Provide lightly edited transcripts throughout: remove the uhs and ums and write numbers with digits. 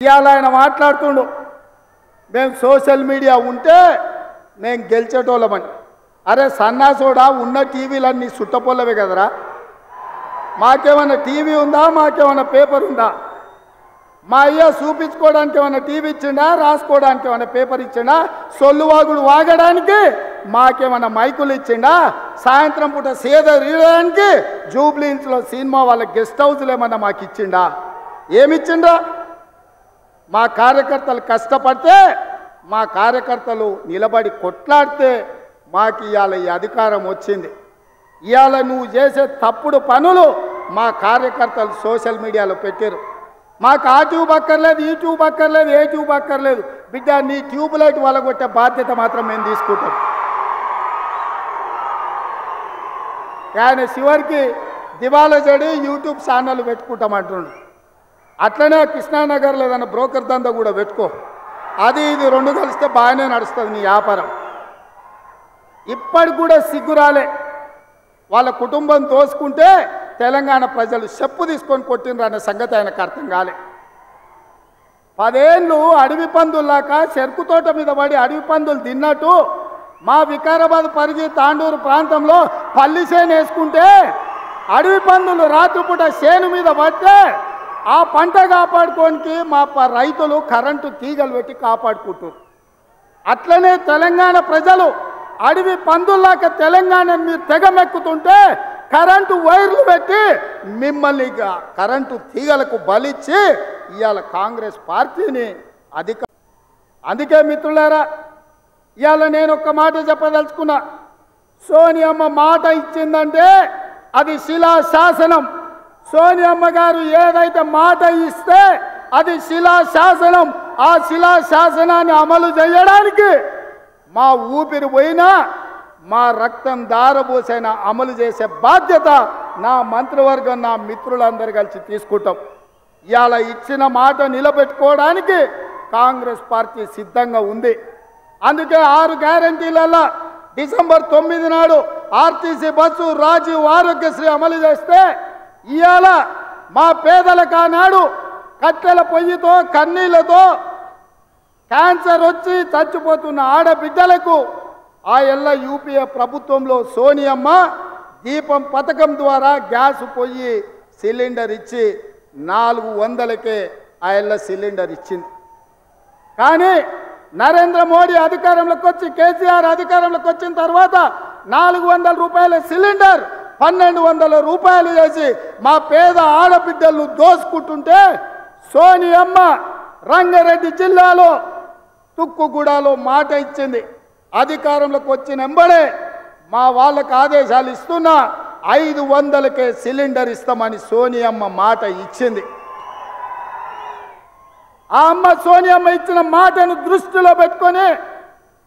ఇవాళ ఆయన మాట్లాడుతుండు మేము సోషల్ మీడియా ఉంటే మేము గెలిచేటోళ్ళమని. అరే సన్నాసోడా, ఉన్న టీవీలన్నీ సుట్టపొల్లవే కదరా. మాకేమన్నా టీవీ ఉందా? మాకేమన్నా పేపర్ ఉందా? మా అయ్య చూపించుకోవడానికి ఏమన్నా టీవీ ఇచ్చిండా? రాసుకోవడానికి ఏమన్నా పేపర్ ఇచ్చిండా? సొల్లువాగుడు వాగడానికి మాకేమన్నా మైకులు ఇచ్చిండా? సాయంత్రం పూట సేద తీయడానికి జూబ్లీహిల్స్లో సినిమా వాళ్ళ గెస్ట్ హౌస్లు ఏమన్నా మాకు ఇచ్చిండా? ఏమిచ్చిండ్రా? మా కార్యకర్తలు కష్టపడితే, మా కార్యకర్తలు నిలబడి కొట్లాడితే మాకు ఇవాళ ఈ అధికారం వచ్చింది. ఇవాళ నువ్వు చేసే తప్పుడు పనులు మా కార్యకర్తలు సోషల్ మీడియాలో పెట్టారు. మాకు ఆ ట్యూబ్ అక్కర్లేదు, ఈ ట్యూబ్ అక్కర్లేదు, ఏ ట్యూబ్ అక్కర్లేదు. బిడ్డ నీ ట్యూబ్ లైట్ వలగొట్టే బాధ్యత మాత్రం మేము తీసుకుంటాం. ఆయన చివరికి దివాలా చెడి యూట్యూబ్ ఛానల్ పెట్టుకుంటామంటుండు. అట్లనే కృష్ణానగర్లో ఏదైనా బ్రోకర్ దందా కూడా పెట్టుకో. అది ఇది రెండు కలిస్తే బాగానే నడుస్తుంది నీ వ్యాపారం. ఇప్పటికి కూడా సిగ్గురాలే. వాళ్ళ కుటుంబం తోసుకుంటే తెలంగాణ ప్రజలు చెప్పు తీసుకొని కొట్టినరు అనే సంగతి ఆయనకు అర్థం కాలే. 10 ఏళ్ళు అడవి పందుల్లాక చెరుకు తోట మీద పడి అడవి పందులు తిన్నట్టు మా వికారాబాద్ పరిగి తాండూరు ప్రాంతంలో పల్లి చేను వేసుకుంటే అడవి పందులు రాత్రిపూట చేను మీద పడితే ఆ పంట కాపాడుకోనికి మా రైతులు కరెంటు తీగలు పెట్టి కాపాడుకుంటారు. అట్లనే తెలంగాణ ప్రజలు అడవి పందుల్లాక తెలంగాణ మీరు తెగమెక్కుతుంటే కరెంటు వైర్లు పెట్టి మిమ్మల్ని కరెంటు తీగలకు బలిచ్చి ఇవాళ కాంగ్రెస్ పార్టీని అందుకే మిత్రులారా, ఇవాళ నేను ఒక్క మాట చెప్పదలుచుకున్నా. సోనియమ్మ మాట ఇచ్చిందంటే అది శిలాశాసనం. సోనియమ్మ గారు ఏదైతే మాట ఇస్తే అది శిలాశాసనం. ఆ శిలాశాసనాన్ని అమలు చేయడానికి మా ఊపిరి పోయినా మా రక్తం దారబోసైనా అమలు చేసే బాధ్యత నా మంత్రివర్గం, నా మిత్రులందరూ కలిసి తీసుకుంటాం. ఇవాళ ఇచ్చిన మాట నిలబెట్టుకోవడానికి కాంగ్రెస్ పార్టీ సిద్ధంగా ఉంది. అందుకే 6 గ్యారంటీలలో డిసెంబర్ 9 నాడు ఆర్టీసీ బస్సు, రాజీవ్ ఆరోగ్యశ్రీ అమలు చేస్తే ఇవాళ మా పేదలకు ఆనాడు కట్టెల పొయ్యితో కన్నీళ్లతో క్యాన్సర్ వచ్చి చచ్చిపోతున్న ఆడబిడ్డలకు ఆ ఎల్ల యూపీఏ ప్రభుత్వంలో సోనియమ్మ దీపం పథకం ద్వారా గ్యాస్ పొయ్యి సిలిండర్ ఇచ్చి 400కే ఆ ఎల్ల సిలిండర్ ఇచ్చింది. కానీ నరేంద్ర మోడీ అధికారంలోకి వచ్చి, కేసీఆర్ అధికారంలోకి వచ్చిన తర్వాత 400 రూపాయల సిలిండర్ 1200 రూపాయలు చేసి మా పేద ఆడబిడ్డలను దోసుకుంటుంటే సోనియమ్మ రంగారెడ్డి జిల్లాలో తుక్కుగూడలో మాట ఇచ్చింది. అధికారంలోకి వచ్చిన వెంబడే మా వాళ్ళకు ఆదేశాలు ఇస్తున్నా 500కే సిలిండర్ ఇస్తామని సోనియమ్మ మాట ఇచ్చింది. ఆ అమ్మ సోనియమ్మ ఇచ్చిన మాటను దృష్టిలో పెట్టుకొని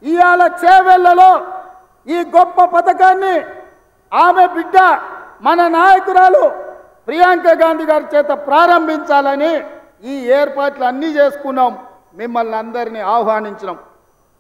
ఇవాళ చేవెళ్లలో ఈ గొప్ప పథకాన్ని ఆమె బిడ్డ మన నాయకురాలు ప్రియాంక గాంధీ గారి చేత ప్రారంభించాలని ఈ ఏర్పాట్లు అన్నీ చేసుకున్నాం. మిమ్మల్ని అందరినీ ఆహ్వానించినాం.